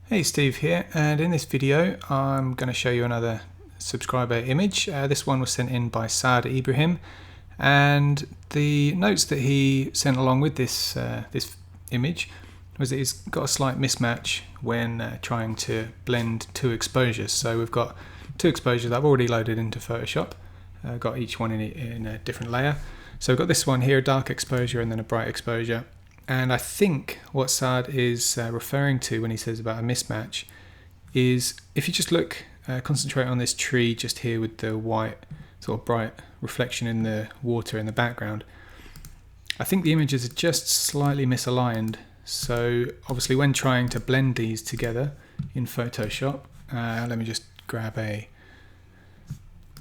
Hey, Steve here, and in this video I'm going to show you another subscriber image. This one was sent in by Saad Ibrahim, and the notes that he sent along with this image was that he's got a slight mismatch when trying to blend two exposures. So we've got two exposures that I've already loaded into Photoshop, got each one in a different layer. So we've got this one here, a dark exposure and then a bright exposure. And I think what Saad is referring to when he says about a mismatch is if you just look, concentrate on this tree just here with the white sort of bright reflection in the water in the background. I think the images are just slightly misaligned. So obviously when trying to blend these together in Photoshop, let me just grab a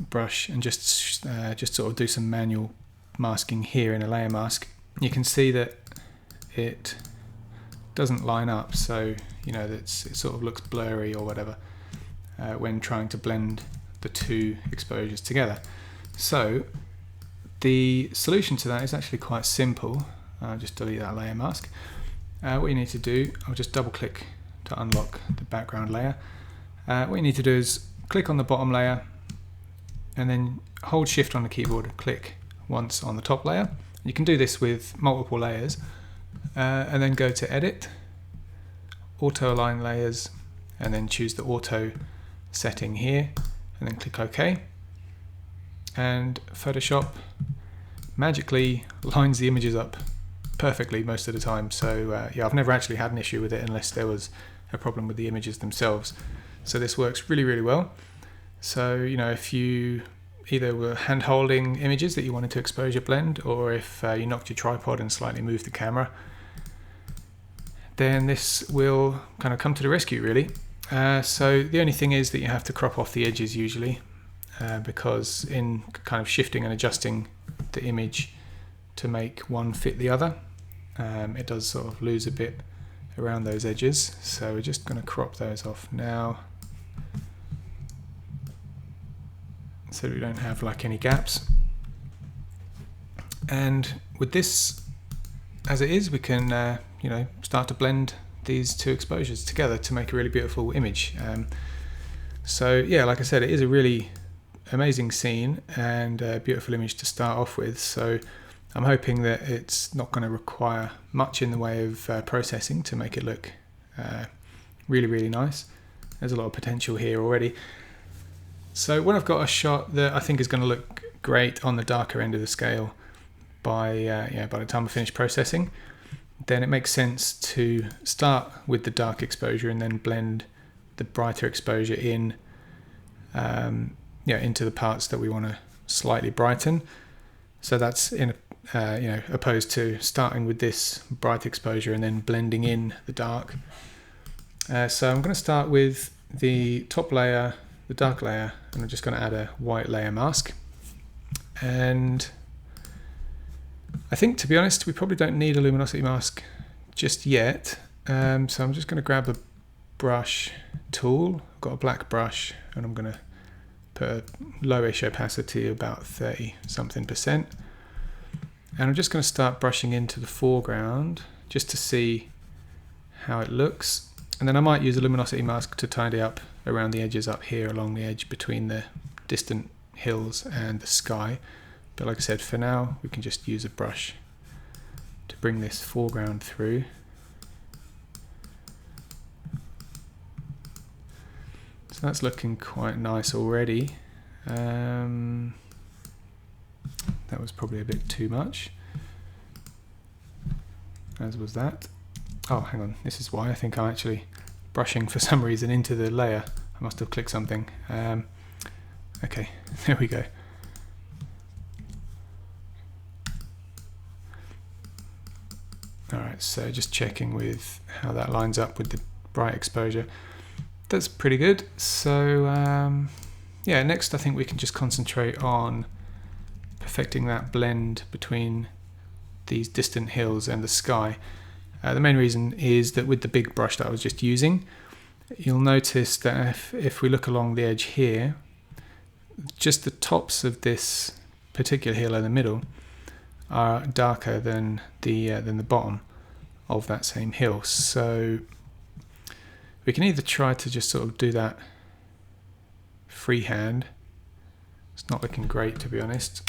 brush and just sort of do some manual masking here in a layer mask. You can see that it doesn't line up, so you know it sort of looks blurry or whatever when trying to blend the two exposures together. So the solution to that is actually quite simple. I'll just delete that layer mask. What you need to do, I'll just double click to unlock the background layer. What you need to do is click on the bottom layer and then hold shift on the keyboard and click once on the top layer. You can do this with multiple layers. And then go to Edit, Auto Align Layers, and then choose the Auto setting here, and then click OK. And Photoshop magically lines the images up perfectly most of the time. So yeah, I've never actually had an issue with it unless there was a problem with the images themselves. So this works really, really well. So you know, if you either were hand holding images that you wanted to exposure blend, or if you knocked your tripod and slightly moved the camera, then this will kind of come to the rescue really. So the only thing is that you have to crop off the edges usually, because in kind of shifting and adjusting the image to make one fit the other, it does sort of lose a bit around those edges. So we're just going to crop those off now, so that we don't have like any gaps. And with this as it is, we can you know, start to blend these two exposures together to make a really beautiful image. So yeah, like I said, it is a really amazing scene and a beautiful image to start off with. So I'm hoping that it's not going to require much in the way of processing to make it look really, really nice. There's a lot of potential here already. So when I've got a shot that I think is going to look great on the darker end of the scale by the time I finish processing, then it makes sense to start with the dark exposure and then blend the brighter exposure in into the parts that we want to slightly brighten. So that's in opposed to starting with this bright exposure and then blending in the dark. So I'm going to start with the top layer, the dark layer, and I'm just going to add a white layer mask. And I think, to be honest, we probably don't need a luminosity mask just yet. So I'm just going to grab a brush tool. I've got a black brush and I'm going to put a lowish opacity, about 30-something%. And I'm just going to start brushing into the foreground just to see how it looks. And then I might use a luminosity mask to tidy up around the edges up here along the edge between the distant hills and the sky. But like I said, for now we can just use a brush to bring this foreground through. So that's looking quite nice already. That was probably a bit too much, as was that. Oh, hang on, this is why I think I'm actually brushing for some reason into the layer. I must have clicked something. Okay, there we go. Alright, so just checking with how that lines up with the bright exposure. That's pretty good. So yeah, next I think we can just concentrate on perfecting that blend between these distant hills and the sky. The main reason is that with the big brush that I was just using, you'll notice that if we look along the edge here, just the tops of this particular hill in the middle are darker than the bottom of that same hill. So We can either try to just sort of do that freehand. It's not looking great, to be honest.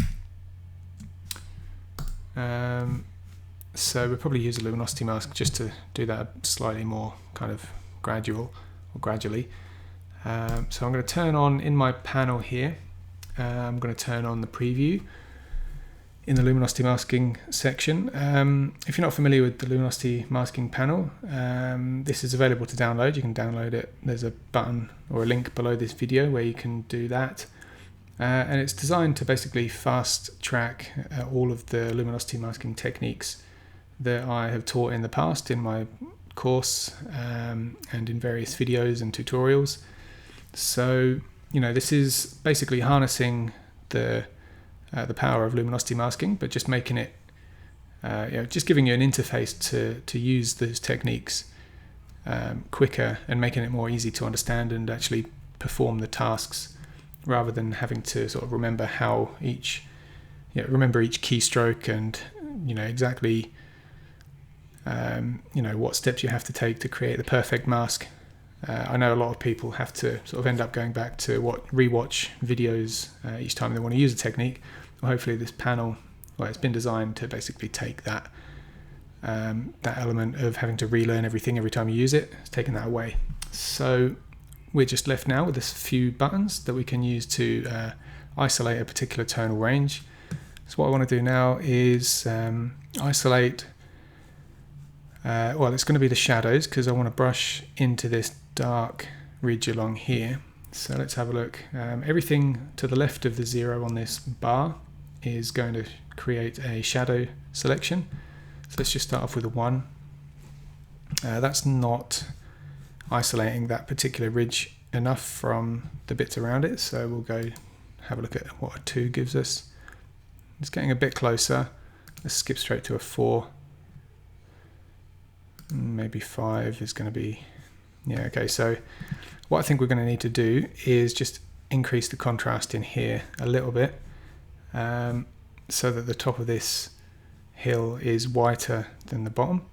So we'll probably use a luminosity mask just to do that slightly more kind of gradually. So I'm going to turn on in my panel here. I'm going to turn on the preview in the luminosity masking section. If you're not familiar with the luminosity masking panel, this is available to download. You can download it. There's a button or a link below this video where you can do that. And it's designed to basically fast track all of the luminosity masking techniques that I have taught in the past in my course and in various videos and tutorials. So, this is basically harnessing the power of luminosity masking, but just making it, just giving you an interface to use those techniques quicker and making it more easy to understand and actually perform the tasks, rather than having to sort of remember how each keystroke and exactly what steps you have to take to create the perfect mask. I know a lot of people have to sort of end up going back to rewatch videos each time they want to use a technique. Well, hopefully this panel, it's been designed to basically take that element of having to relearn everything every time you use it. It's taken that away. So we're just left now with a few buttons that we can use to isolate a particular tonal range. So what I want to do now is isolate, it's going to be the shadows, because I want to brush into this dark ridge along here. So let's have a look. Everything to the left of the 0 on this bar is going to create a shadow selection. So let's just start off with a 1. That's not isolating that particular ridge enough from the bits around it, so we'll go have a look at what a 2 gives us. It's getting a bit closer. Let's skip straight to a 4. Maybe 5 is going to be, okay. So what I think we're going to need to do is just increase the contrast in here a little bit, so that the top of this hill is whiter than the bottom.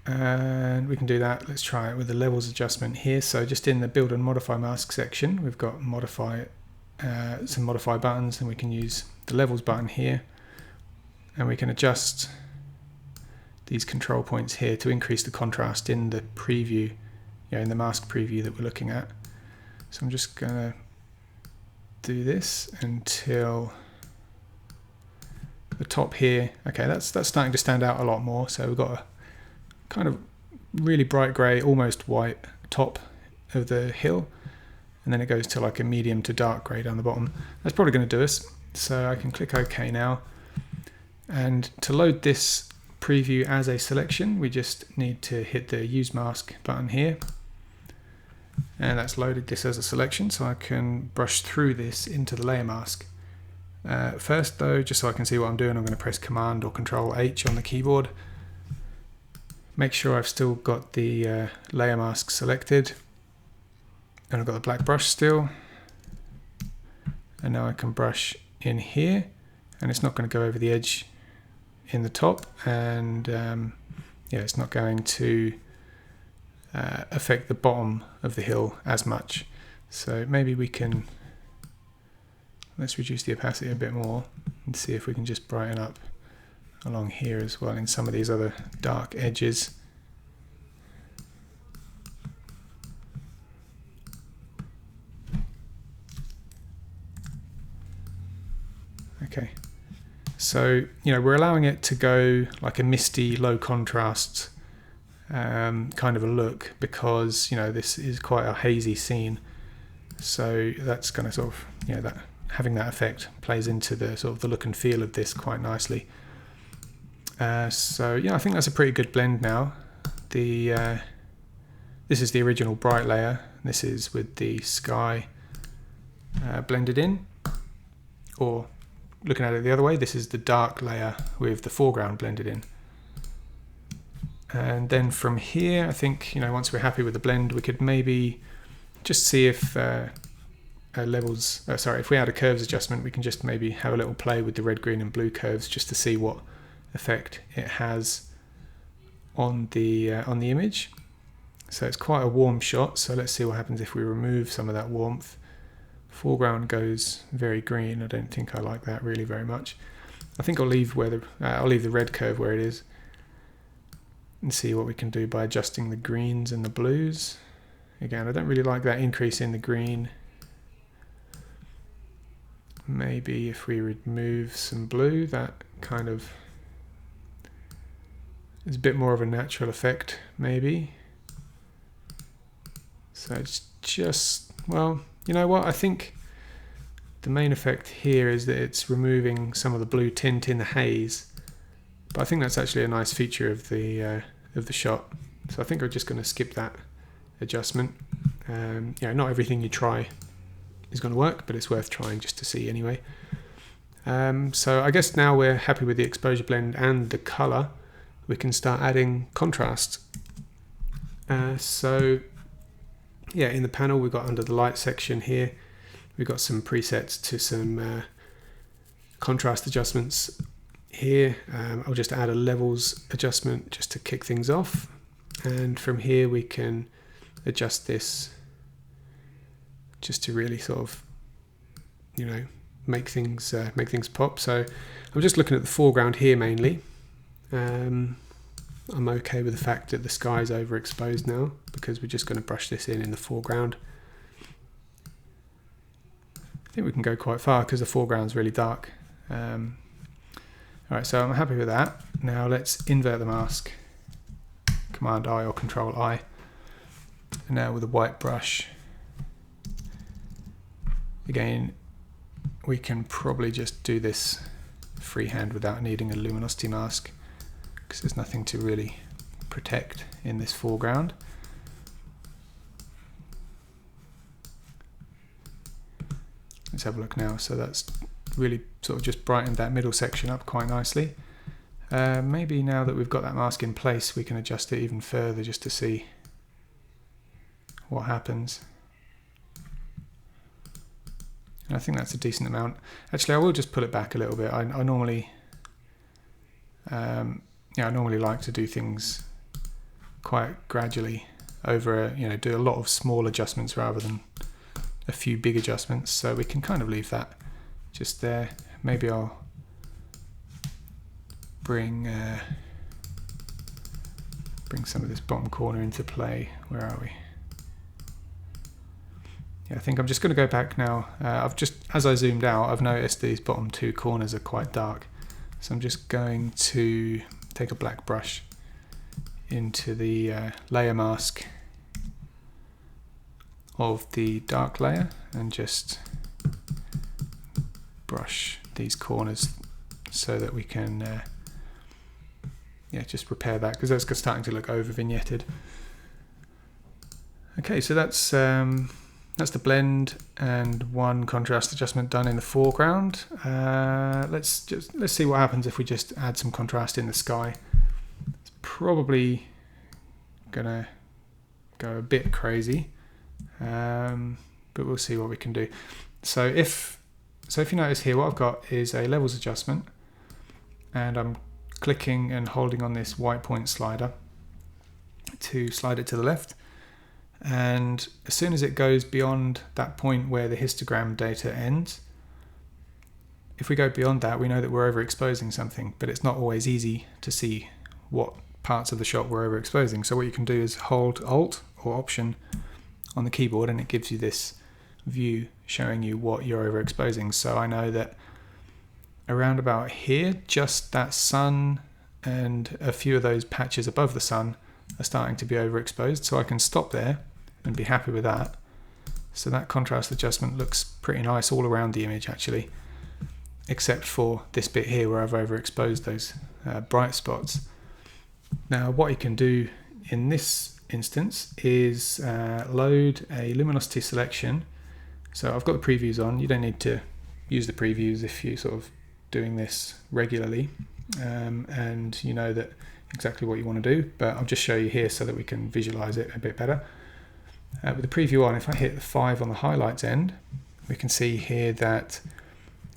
And we can do that. Let's try it with the levels adjustment here. So just in the build and modify mask section, we've got some modify buttons, and we can use the levels button here, and we can adjust these control points here to increase the contrast in the preview, in the mask preview that we're looking at. So I'm just gonna do this until the top here. Okay, that's starting to stand out a lot more. So we've got a kind of really bright grey, almost white top of the hill, and then it goes to like a medium to dark grey down the bottom. That's probably going to do us. So I can click OK now, and to load this preview as a selection, we just need to hit the use mask button here, and that's loaded this as a selection. So I can brush through this into the layer mask. First though, just so I can see what I'm doing, I'm going to press Command or Control H on the keyboard. Make sure I've still got the layer mask selected, and I've got the black brush still, and now I can brush in here, and it's not going to go over the edge in the top, and it's not going to affect the bottom of the hill as much. So maybe we can, let's reduce the opacity a bit more and see if we can just brighten up along here as well in some of these other dark edges. Okay, so we're allowing it to go like a misty, low contrast kind of a look, because this is quite a hazy scene. So that's going to sort of that having that effect plays into the sort of the look and feel of this quite nicely. So I think that's a pretty good blend now. This is the original bright layer. This is with the sky blended in, or looking at it the other way, this is the dark layer with the foreground blended in. And then from here, I think once we're happy with the blend, we could maybe just see if if we add a curves adjustment, we can just maybe have a little play with the red, green, and blue curves just to see what effect it has on the image. So it's quite a warm shot, so let's see what happens if we remove some of that warmth. Foreground goes very green. I don't think I like that really very much. I think I'll leave the red curve where it is and see what we can do by adjusting the greens and the blues. Again, I don't really like that increase in the green. Maybe if we remove some blue, that kind of is a bit more of a natural effect, maybe. So it's just, well, you know what, I think the main effect here is that it's removing some of the blue tint in the haze, but I think that's actually a nice feature of the shot. So I think we're just going to skip that adjustment. Not everything you try is going to work, but it's worth trying just to see anyway. So I guess now we're happy with the exposure blend and the color, we can start adding contrast. In the panel we've got under the light section here, we've got some presets to some contrast adjustments here. I'll just add a levels adjustment just to kick things off, and from here we can adjust this just to really sort of, make things pop. So I'm just looking at the foreground here mainly. I'm okay with the fact that the sky is overexposed now, because we're just going to brush this in the foreground. I think we can go quite far because the foreground's really dark. Alright, so I'm happy with that. Now let's invert the mask. Command I or Control I. And now with a white brush, again, we can probably just do this freehand without needing a luminosity mask, because there's nothing to really protect in this foreground. Let's have a look now. So that's really sort of just brightened that middle section up quite nicely. Maybe now that we've got that mask in place, we can adjust it even further just to see what happens. And I think that's a decent amount. Actually, I will just pull it back a little bit. I normally like to do things quite gradually over do a lot of small adjustments rather than a few big adjustments. So we can kind of leave that just there. Maybe I'll bring some of this bottom corner into play. Where are we? Yeah, I think I'm just going to go back now. As I zoomed out, I've noticed these bottom two corners are quite dark. So I'm just going to take a black brush into the layer mask of the dark layer and just brush these corners so that we can just repair that, because that's starting to look over vignetted. Okay, so that's the blend and one contrast adjustment done in the foreground. Let's see what happens if we just add some contrast in the sky. It's probably gonna go a bit crazy, but we'll see what we can do. So if you notice here, what I've got is a levels adjustment, and I'm clicking and holding on this white point slider to slide it to the left. And as soon as it goes beyond that point where the histogram data ends, if we go beyond that, we know that we're overexposing something, but it's not always easy to see what parts of the shot we're overexposing. So what you can do is hold Alt or Option on the keyboard, and it gives you this view showing you what you're overexposing. So I know that around about here, just that sun and a few of those patches above the sun are starting to be overexposed, so I can stop there and be happy with that. So that contrast adjustment looks pretty nice all around the image actually, except for this bit here where I've overexposed those bright spots. Now what you can do in this instance is load a luminosity selection. So I've got the previews on. You don't need to use the previews if you're sort of doing this regularly and you know that exactly what you want to do, but I'll just show you here so that we can visualize it a bit better. With the preview on, if I hit the 5 on the highlights end, we can see here that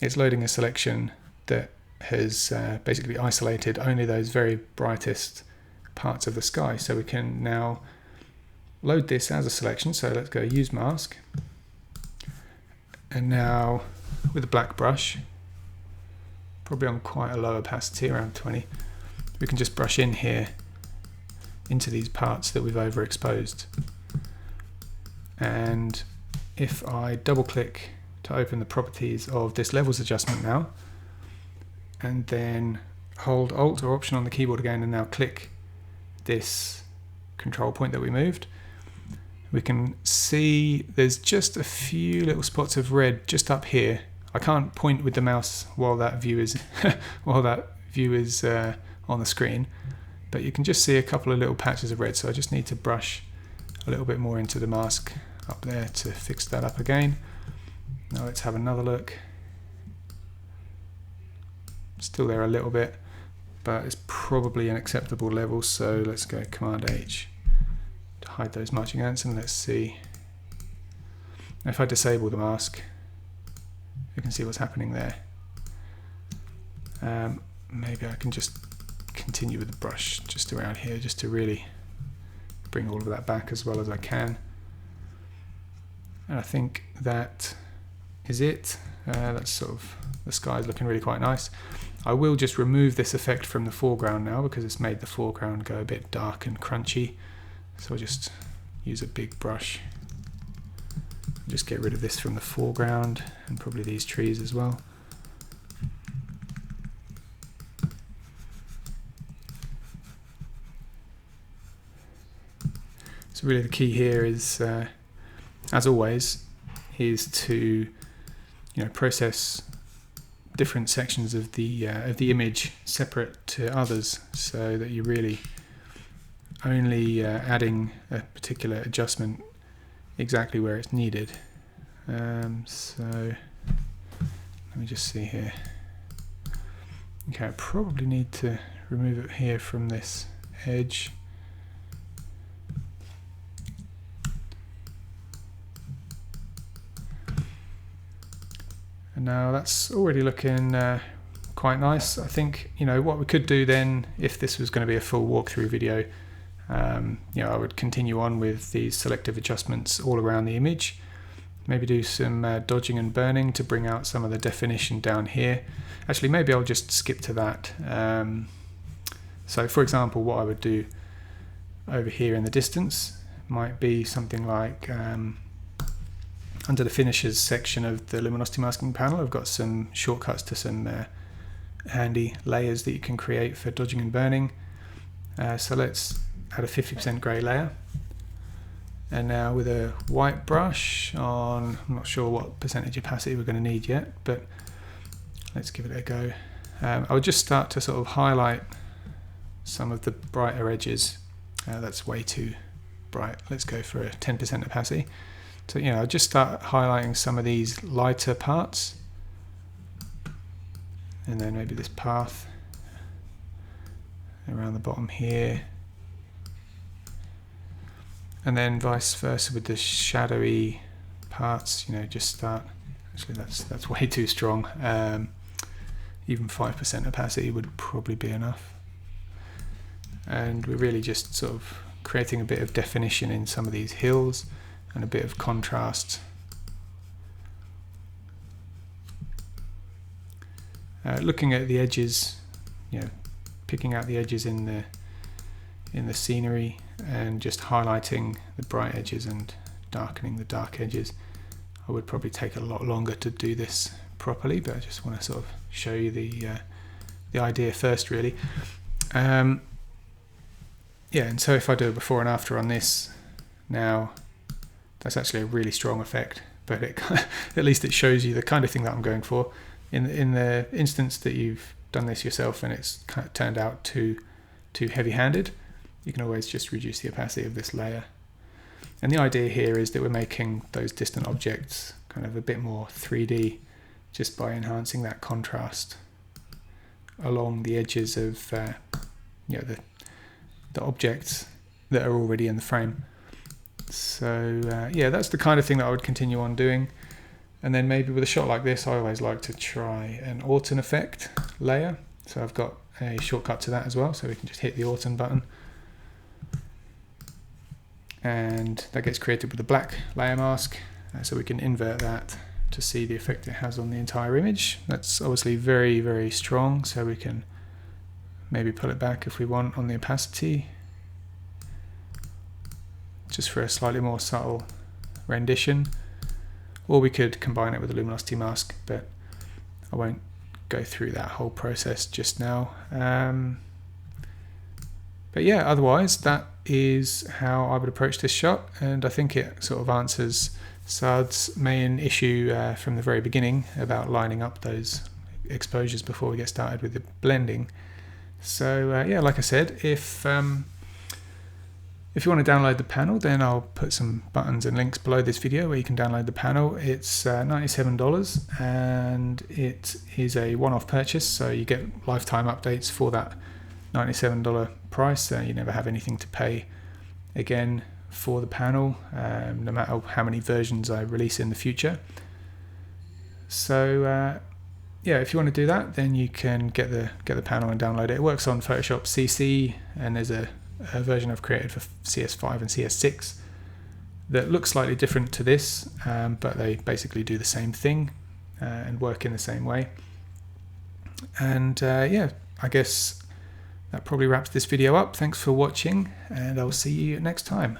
it's loading a selection that has basically isolated only those very brightest parts of the sky. So we can now load this as a selection. So let's go use mask. And now with a black brush, probably on quite a low opacity, around 20, we can just brush in here into these parts that we've overexposed. And if I double click to open the properties of this levels adjustment now, and then hold Alt or Option on the keyboard again, and now click this control point that we moved, we can see there's just a few little spots of red just up here. I can't point with the mouse while that view is on the screen, but you can just see a couple of little patches of red. So I just need to brush a little bit more into the mask up there to fix that up again. Now let's have another look. Still there a little bit, but it's probably an acceptable level. So let's go Command H to hide those marching ants, and let's see. If I disable the mask, you can see what's happening there. Maybe I can just continue with the brush just around here, just to really bring all of that back as well as I can. And I think that is it. That's sort of, the sky's looking really quite nice. I will just remove this effect from the foreground now because it's made the foreground go a bit dark and crunchy. So I'll just use a big brush. Just get rid of this from the foreground and probably these trees as well. So really the key here is, as always, is to process different sections of the image separate to others, so that you're really only adding a particular adjustment exactly where it's needed. So let me just see here. Okay, I probably need to remove it here from this edge. And now that's already looking quite nice. I think what we could do then, if this was going to be a full walkthrough video, I would continue on with these selective adjustments all around the image. Maybe do some dodging and burning to bring out some of the definition down here. Actually, maybe I'll just skip to that. So for example, what I would do over here in the distance might be something like under the finishes section of the luminosity masking panel, I've got some shortcuts to some handy layers that you can create for dodging and burning. So let's add a 50% grey layer. And now with a white brush on, I'm not sure what percentage opacity we're going to need yet, but let's give it a go. I'll just start to sort of highlight some of the brighter edges. That's way too bright. Let's go for a 10% opacity. So I'll just start highlighting some of these lighter parts, and then maybe this path around the bottom here, and then vice versa with the shadowy parts. Just start. Actually, that's way too strong. Even 5% opacity would probably be enough. And we're really just sort of creating a bit of definition in some of these hills and a bit of contrast. Looking at the edges, picking out the edges in the scenery and just highlighting the bright edges and darkening the dark edges. I would probably take a lot longer to do this properly, but I just want to sort of show you the idea first, really. And so if I do a before and after on this now, that's actually a really strong effect, but at least it shows you the kind of thing that I'm going for. In the instance that you've done this yourself and it's kind of turned out too heavy-handed, you can always just reduce the opacity of this layer. And the idea here is that we're making those distant objects kind of a bit more 3D just by enhancing that contrast along the edges of the objects that are already in the frame. So that's the kind of thing that I would continue on doing. And then maybe with a shot like this, I always like to try an Autumn effect layer. So I've got a shortcut to that as well, so we can just hit the Autumn button. and that gets created with a black layer mask, so we can invert that to see the effect it has on the entire image. That's obviously very, very strong, so we can maybe pull it back if we want on the opacity, just for a slightly more subtle rendition, or we could combine it with a luminosity mask, but I won't go through that whole process just now. But yeah, otherwise that is how I would approach this shot, and I think it sort of answers Saad's main issue from the very beginning about lining up those exposures before we get started with the blending. So yeah, like I said, if you want to download the panel, then I'll put some buttons and links below this video where you can download the panel. It's $97, and it is a one-off purchase, so you get lifetime updates for that $97 price, so you never have anything to pay again for the panel, no matter how many versions I release in the future. So yeah, if you want to do that, then you can get the panel and download it. It works on Photoshop CC, and there's a version I've created for CS5 and CS6 that looks slightly different to this, but they basically do the same thing and work in the same way. And yeah, I guess that probably wraps this video up. Thanks for watching, and I'll see you next time.